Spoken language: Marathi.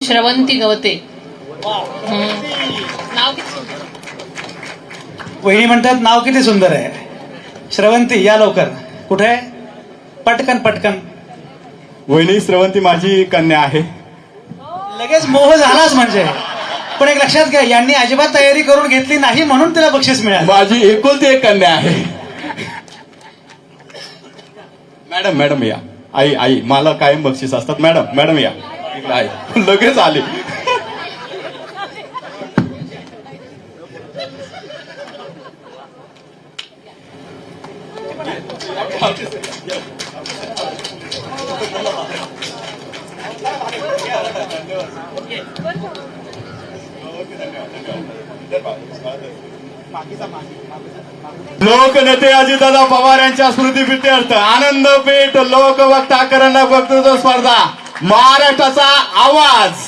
श्रवंती गवते. नाव किती सुंदर. वहिनी म्हणतात नाव किती सुंदर आहे. श्रवंती या लवकर. कुठे आहे. पटकन पटकन. वहिनी श्रवंती माझी कन्या आहे. लगेच मोह झालाच म्हणजे. पण एक लक्षात घ्या, यांनी अजिबात तयारी करून घेतली नाही म्हणून तिला बक्षीस मिळालं. माझी एकुलती एक कन्या आहे. मॅडम मॅडम या. आई आई मला कायम बक्षीस असतात. मॅडम मॅडम या. इकडे आई लगेच आली. लोकनेते अजितदादा पवार यांच्या स्मृतीप्रित्यर्थ आनंद पेठ लोकवक्ता करण वक्तृत्व स्पर्धा महाराष्ट्राचा आवाज.